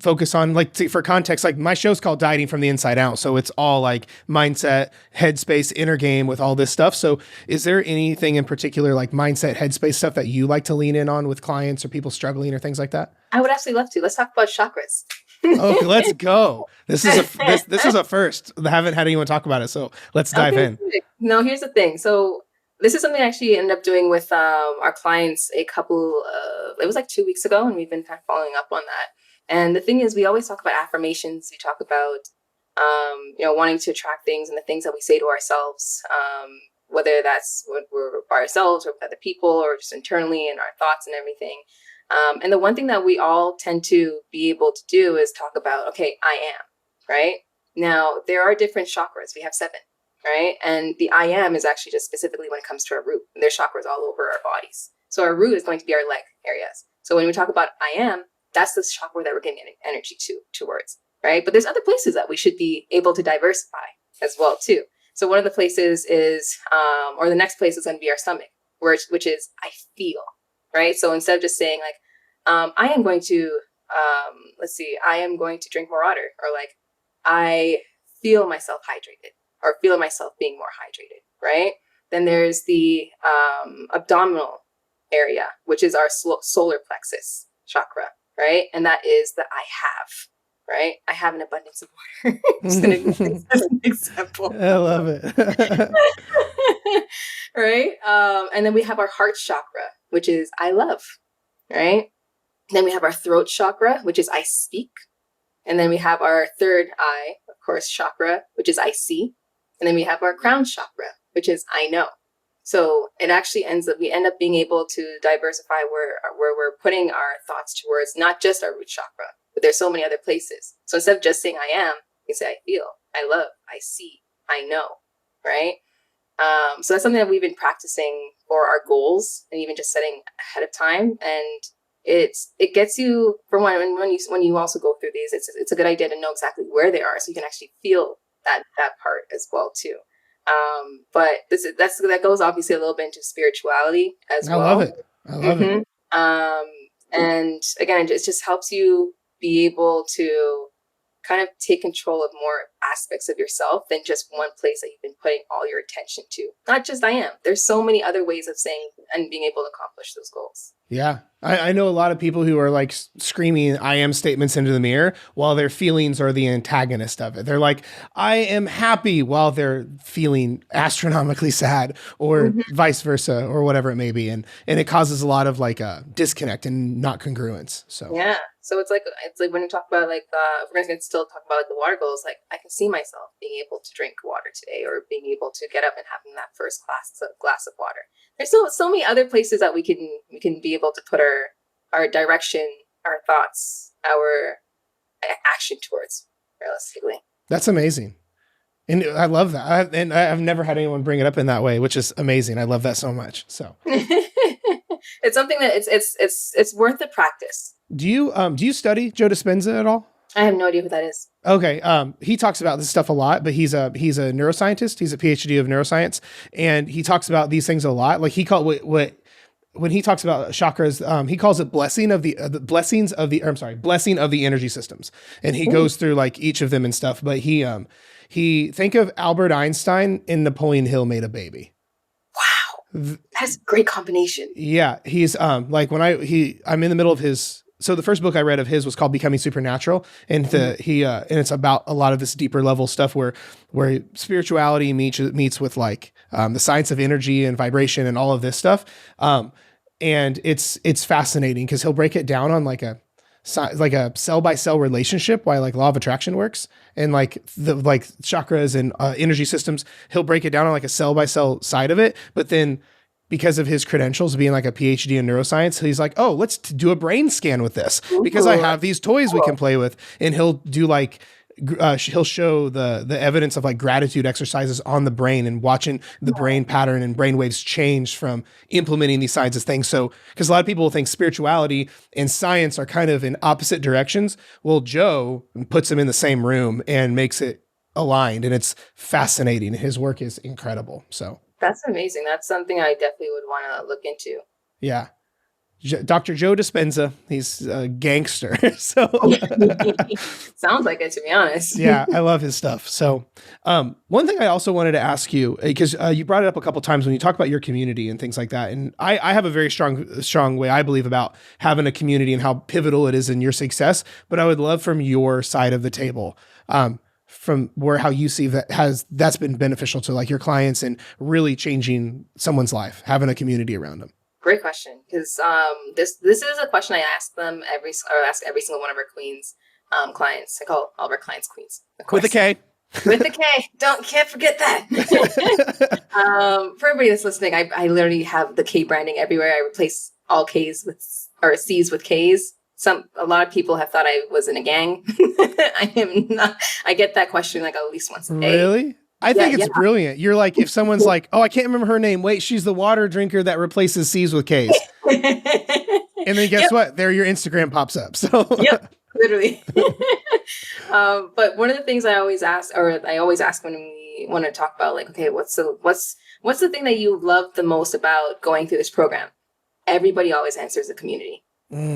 focus on? Like for context, like my show's called Dieting from the Inside Out. So it's all like mindset, headspace, inner game with all this stuff. So is there anything in particular like mindset, headspace stuff that you like to lean in on with clients or people struggling or things like that? I would absolutely love to. Let's talk about chakras. Oh, let's go. This is a first. I haven't had anyone talk about it. So let's dive in. No, here's the thing. So this is something I actually ended up doing with our clients it was like 2 weeks ago, and we've been kind of following up on that. And the thing is, we always talk about affirmations. We talk about, wanting to attract things and the things that we say to ourselves, whether that's what we're by ourselves or with other people or just internally in our thoughts and everything. And the one thing that we all tend to be able to do is talk about, okay, I am, right? Now, there are different chakras. We have 7. Right. And the I am is actually just specifically when it comes to our root. There's chakras all over our bodies. So our root is going to be our leg areas. So when we talk about I am, that's the chakra that we're getting energy towards. Right. But there's other places that we should be able to diversify as well, too. So one of the places is or the next place is going to be our stomach, which is I feel. Right. So instead of just saying like I am going to I am going to drink more water, or like I feel myself hydrated, or feel myself being more hydrated, right? Then there's the abdominal area, which is our solar plexus chakra, right? And that is the I have, right? I have an abundance of water. Just going to use this as an example. I love it. Right? And then we have our heart chakra, which is I love, right? Then we have our throat chakra, which is I speak. And then we have our third eye, of course, chakra, which is I see. And then we have our crown chakra, which is I know. So it actually we end up being able to diversify where we're putting our thoughts towards, not just our root chakra, but there's so many other places. So instead of just saying I am, you say I feel, I love, I see, I know, right? So that's something that we've been practicing for our goals and even just setting ahead of time. And it gets you, for one, when you also go through these, it's a good idea to know exactly where they are so you can actually feel that part as well too. But that goes obviously a little bit into spirituality as I well. love it. I love it. And again, it just helps you be able to kind of take control of more aspects of yourself than just one place that you've been putting all your attention to. Not just I am. There's so many other ways of saying and being able to accomplish those goals. Yeah. I know a lot of people who are like screaming I am statements into the mirror while their feelings are the antagonist of it. They're like, I am happy while they're feeling astronomically sad, or vice versa, or whatever it may be. And it causes a lot of like a disconnect and not congruence. So yeah. So it's like when you talk about like if we're going to still talk about like the water goals, like I can see myself being able to drink water today, or being able to get up and having that first glass of water. There's so many other places that we can be able to put our direction, our thoughts, our action towards, realistically. that's amazing. And I love that. I've never had anyone bring it up in that way, which is amazing. I love that so much. So it's something that it's worth the practice. do you study Joe Dispenza at all? I have no idea who that is. Okay. He talks about this stuff a lot, but he's a neuroscientist. He's a PhD of neuroscience, and he talks about these things a lot. Like he called when he talks about chakras, he calls it blessing of the energy systems. And he goes through like each of them and stuff, but he think of Albert Einstein and Napoleon Hill made a baby. Wow. That's a great combination. Yeah. He's like I'm in the middle of his. So the first book I read of his was called Becoming Supernatural, and and it's about a lot of this deeper level stuff where spirituality meets with like the science of energy and vibration and all of this stuff. And it's fascinating because he'll break it down on like a cell by cell relationship, why like law of attraction works, and like the like chakras and energy systems. He'll break it down on like a cell by cell side of it, but then, because of his credentials being like a PhD in neuroscience, he's like, oh, let's do a brain scan with this because I have these toys we can play with. And he'll do like, he'll show the evidence of like gratitude exercises on the brain and watching the brain pattern and brain waves change from implementing these kinds of things. So, because a lot of people think spirituality and science are kind of in opposite directions. Well, Joe puts them in the same room and makes it aligned, and it's fascinating. His work is incredible. So. That's amazing. That's something I definitely would want to look into. Yeah. Dr. Joe Dispenza, he's a gangster. So sounds like it, to be honest. Yeah, I love his stuff. So one thing I also wanted to ask you, because you brought it up a couple times when you talk about your community and things like that. And I have a very strong way I believe about having a community and how pivotal it is in your success. But I would love from your side of the table, from how you see that's been beneficial to like your clients and really changing someone's life, having a community around them. Great question, because this is a question I ask ask every single one of our queens clients. I call all of our clients queens, of course. With a K. With a K. Can't forget that. For everybody that's listening, I literally have the K branding everywhere. I replace all K's or C's with K's. A lot of people have thought I was in a gang. I am not. I get that question like at least once a day. Really? I think it's brilliant. You're like, if someone's like, oh, I can't remember her name. Wait, she's the water drinker that replaces C's with K's. And then guess what? There your Instagram pops up. So literally. But one of the things I always ask when we want to talk about like, okay, what's the thing that you love the most about going through this program? Everybody always answers the community.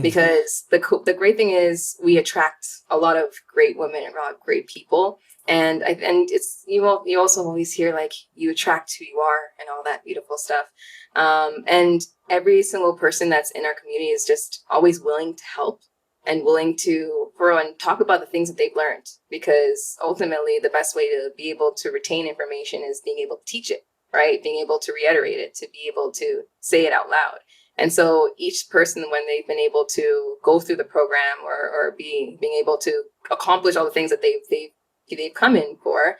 Because the great thing is we attract a lot of great women and a lot of great people, and it's you also always hear like you attract who you are and all that beautiful stuff, and every single person that's in our community is just always willing to help and willing to talk about the things that they've learned, because ultimately the best way to be able to retain information is being able to teach it, right? Being able to reiterate it, to be able to say it out loud. And so each person, when they've been able to go through the program or being able to accomplish all the things that they've come in for,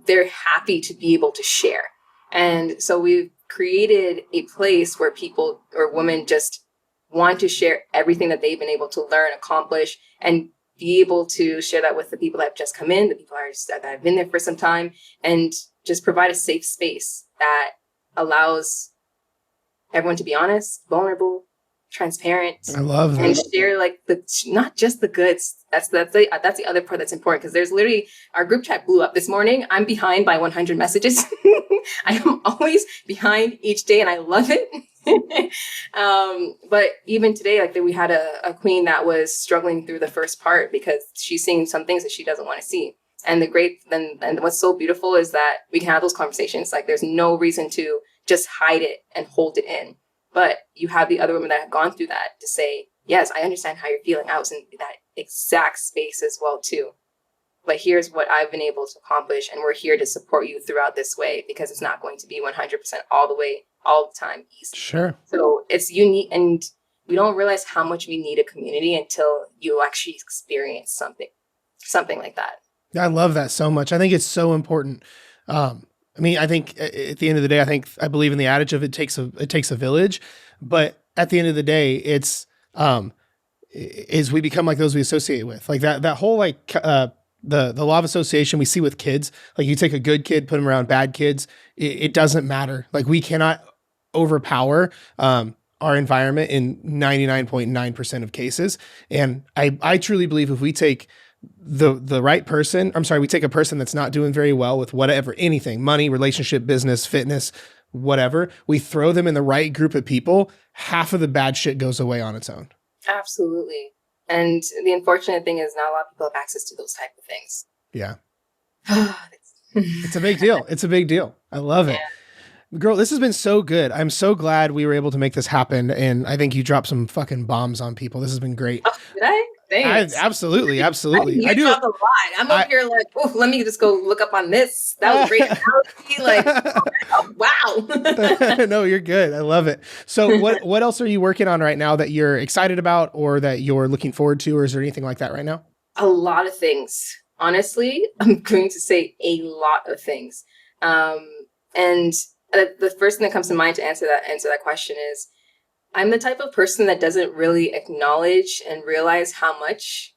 they're happy to be able to share. And so we've created a place where people or women just want to share everything that they've been able to learn, accomplish, and be able to share that with the people that have just come in, the people that have been there for some time, and just provide a safe space that allows everyone to be honest, vulnerable, transparent, I love and that. share like not just the goods. That's the other part that's important, because there's literally, our group chat blew up this morning. I'm behind by 100 messages. I am always behind each day, and I love it. But even today, like we had a queen that was struggling through the first part because she's seeing some things that she doesn't want to see. And and what's so beautiful is that we can have those conversations. Like there's no reason to just hide it and hold it in. But you have the other women that have gone through that to say, yes, I understand how you're feeling. I was in that exact space as well too. But here's what I've been able to accomplish, and we're here to support you throughout this way, because it's not going to be 100% all the way, all the time easy. Sure. So it's unique, and we don't realize how much we need a community until you actually experience something like that. I love that so much. I think it's so important. I mean, I think at the end of the day, I believe in the adage of it takes a village, but at the end of the day, it's, is we become like those we associate with, like that whole, like, the law of association we see with kids. Like you take a good kid, put them around bad kids. It doesn't matter. Like we cannot overpower, our environment in 99.9% of cases. And I truly believe if we take the right person, we take a person that's not doing very well with whatever, anything, money, relationship, business, fitness, whatever, we throw them in the right group of people, half of the bad shit goes away on its own. Absolutely. And the unfortunate thing is not a lot of people have access to those type of things. Yeah. It's a big deal. It's a big deal. I love it. Girl, this has been so good. I'm so glad we were able to make this happen. And I think you dropped some fucking bombs on people. This has been great. Oh, did I? Thanks. Absolutely. I do a lot. I'm up here like, oh, let me just go look up on this. That was great analogy. Like, oh, wow. No, you're good. I love it. So what else are you working on right now that you're excited about or that you're looking forward to, or is there anything like that right now? A lot of things. Honestly, I'm going to say a lot of things. And the first thing that comes to mind to answer that question is, I'm the type of person that doesn't really acknowledge and realize how much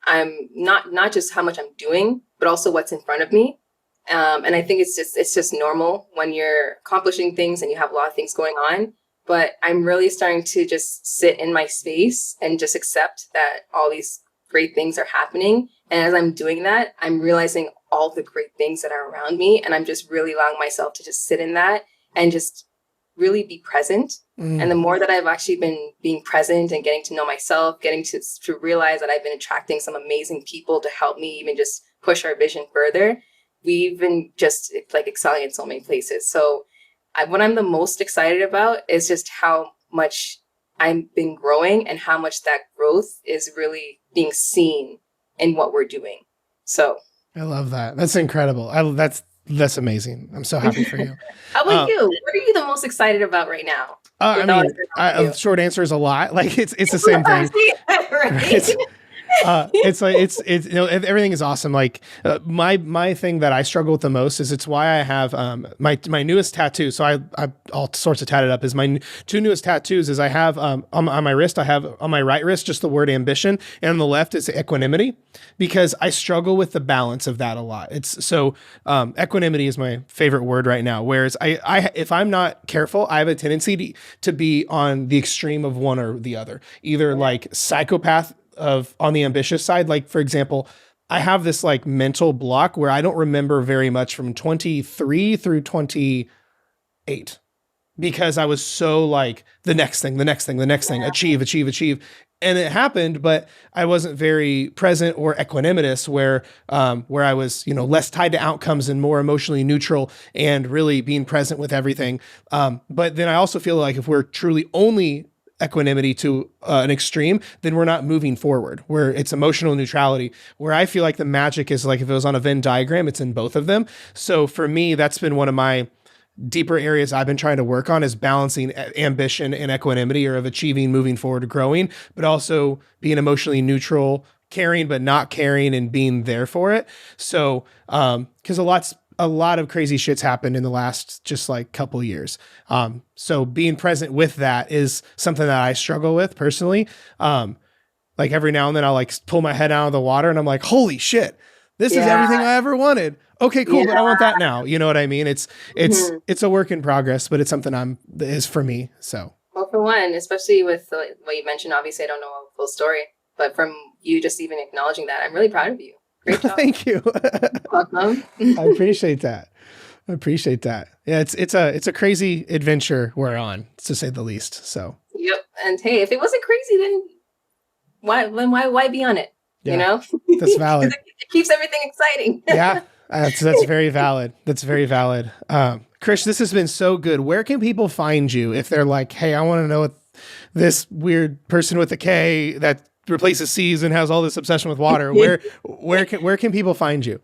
I'm not just how much I'm doing, but also what's in front of me. And I think it's just normal when you're accomplishing things and you have a lot of things going on. But I'm really starting to just sit in my space and just accept that all these great things are happening. And as I'm doing that, I'm realizing all the great things that are around me. And I'm just really allowing myself to just sit in that and just really be present. And the more that I've actually been being present and getting to know myself, getting to realize that I've been attracting some amazing people to help me even just push our vision further, we've been just like excelling in so many places. So what I'm the most excited about is just how much I've been growing and how much that growth is really being seen in what we're doing. So I love that. That's incredible. That's amazing. I'm so happy for you. How about you? What are you the most excited about right now? Short answer is a lot. Like it's the same thing. Right? It's everything is awesome. Like my thing that I struggle with the most is it's why I have my newest tattoo. So I all sorts of tatted up is my two newest tattoos is I have on my wrist, I have on my right wrist just the word ambition, and on the left is equanimity, because I struggle with the balance of that a lot. It's so equanimity is my favorite word right now. Whereas I if I'm not careful, I have a tendency to be on the extreme of one or the other, either like psychopath on the ambitious side. Like, for example, I have this like mental block where I don't remember very much from 23 through 28 because I was so like the next thing, achieve. And it happened, but I wasn't very present or equanimous where I was, less tied to outcomes and more emotionally neutral and really being present with everything. But then I also feel like if we're truly only equanimity to an extreme, then we're not moving forward, where it's emotional neutrality, where I feel like the magic is like if it was on a Venn diagram, it's in both of them. So for me, that's been one of my deeper areas I've been trying to work on, is balancing ambition and equanimity, or of achieving, moving forward, growing, but also being emotionally neutral, caring, but not caring, and being there for it. So, because a lot of crazy shit's happened in the last just like couple years. So being present with that is something that I struggle with personally. Like every now and then I'll like pull my head out of the water and I'm like, holy shit, this is everything I ever wanted. Okay, cool. But I want that now. You know what I mean? It's a work in progress, but it's something is for me. So Well, for one, especially with what you mentioned, obviously I don't know a full story, but from you just even acknowledging that, I'm really proud of you. Great job. Thank you. Welcome. I appreciate that. Yeah, it's a crazy adventure we're on, to say the least. So. Yep. And hey, if it wasn't crazy, then why be on it? Yeah, you know, that's valid. It keeps everything exciting. Yeah, that's very valid. That's very valid. Krish, this has been so good. Where can people find you if they're like, hey, I want to know what this weird person with a K that replaces C's and has all this obsession with water? Where can people find you?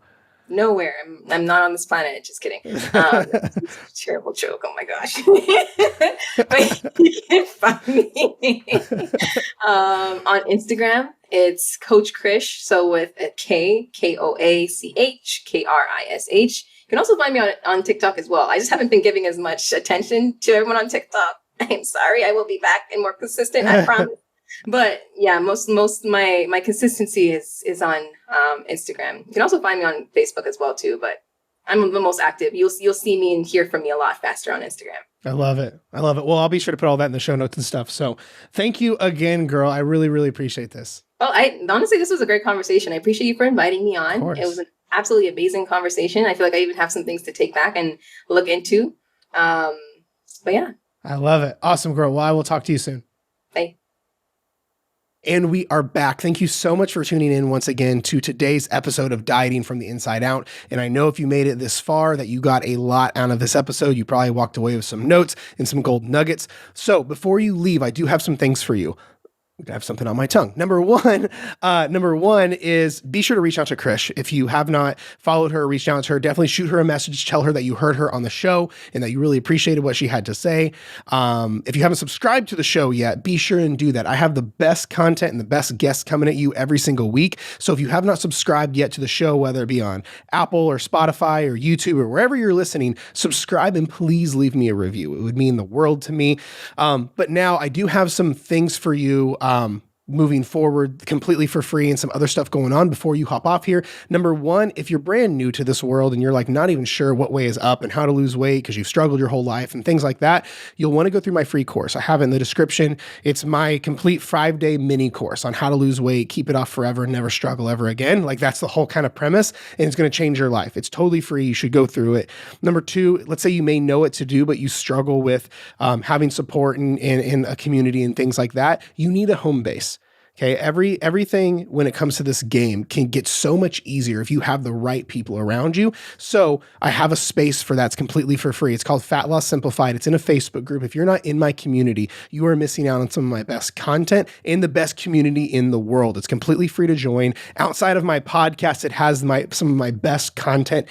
Nowhere. I'm not on this planet. Just kidding. Terrible joke. Oh my gosh. But you can find me on Instagram. It's Coach Krish. So with a Koachkrish. You can also find me on TikTok as well. I just haven't been giving as much attention to everyone on TikTok. I'm sorry. I will be back and more consistent. I promise. But yeah, most my consistency is on Instagram. You can also find me on Facebook as well too, but I'm the most active. You'll see me and hear from me a lot faster on Instagram. I love it. Well, I'll be sure to put all that in the show notes and stuff. So thank you again, girl. I really, really appreciate this. Well, honestly, this was a great conversation. I appreciate you for inviting me on. It was an absolutely amazing conversation. I feel like I even have some things to take back and look into. But yeah. I love it. Awesome, girl. Well, I will talk to you soon. Bye. And we are back. Thank you so much for tuning in once again to today's episode of Dieting from the Inside Out. And I know if you made it this far that you got a lot out of this episode. You probably walked away with some notes and some gold nuggets. So before you leave, I do have some things for you. I have something on my tongue. Number one is be sure to reach out to Krish. If you have not followed her, reached out to her, definitely shoot her a message. Tell her that you heard her on the show and that you really appreciated what she had to say. If you haven't subscribed to the show yet, be sure and do that. I have the best content and the best guests coming at you every single week. So if you have not subscribed yet to the show, whether it be on Apple or Spotify or YouTube or wherever you're listening, subscribe and please leave me a review. It would mean the world to me. But now I do have some things for you moving forward completely for free and some other stuff going on before you hop off here. Number one, if you're brand new to this world and you're like not even sure what way is up and how to lose weight because you've struggled your whole life and things like that, you'll want to go through my free course. I have it in the description. It's my complete 5-day mini course on how to lose weight, keep it off forever, and never struggle ever again. Like that's the whole kind of premise, and it's going to change your life. It's totally free. You should go through it. Number two, let's say you may know what to do, but you struggle with having support in a community and things like that. You need a home base. Okay, everything when it comes to this game can get so much easier if you have the right people around you. So I have a space for that's completely for free. It's called Fat Loss Simplified. It's in a Facebook group. If you're not in my community, you are missing out on some of my best content in the best community in the world. It's completely free to join. Outside of my podcast, it has some of my best content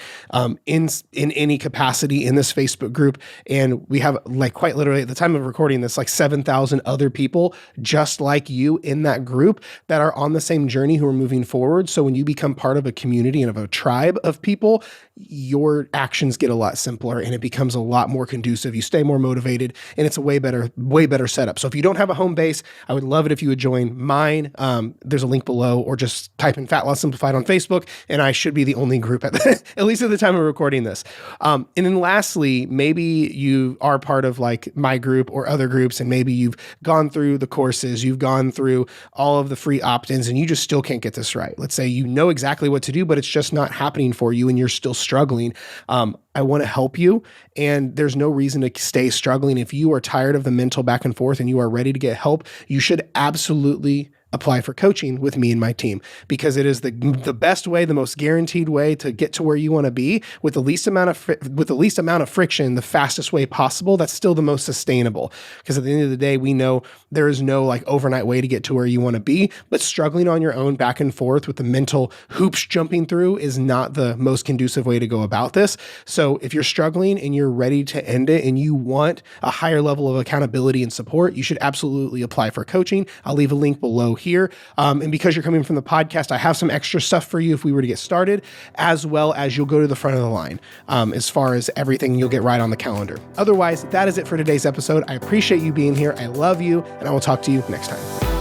in any capacity in this Facebook group. And we have like quite literally at the time of recording this, like 7,000 other people just like you in that group that are on the same journey who are moving forward. So when you become part of a community and of a tribe of people, your actions get a lot simpler and it becomes a lot more conducive. You stay more motivated and it's a way better setup. So if you don't have a home base, I would love it if you would join mine. There's a link below or just type in Fat Loss Simplified on Facebook and I should be the only group at least at the time of recording this. And then lastly, maybe you are part of like my group or other groups and maybe you've gone through the courses, you've gone through all of the free opt-ins and you just still can't get this right. Let's say you know exactly what to do, but it's just not happening for you and you're still struggling. I want to help you and there's no reason to stay struggling. If you are tired of the mental back and forth and you are ready to get help, you should absolutely apply for coaching with me and my team because it is the best way, the most guaranteed way to get to where you want to be with the least amount of friction, the fastest way possible. That's still the most sustainable because at the end of the day, we know there is no like overnight way to get to where you want to be, but struggling on your own back and forth with the mental hoops jumping through is not the most conducive way to go about this. So if you're struggling and you're ready to end it and you want a higher level of accountability and support, you should absolutely apply for coaching. I'll leave a link below here. And because you're coming from the podcast, I have some extra stuff for you if we were to get started, as well as you'll go to the front of the line as far as everything you'll get right on the calendar. Otherwise, that is it for today's episode. I appreciate you being here. I love you, and I will talk to you next time.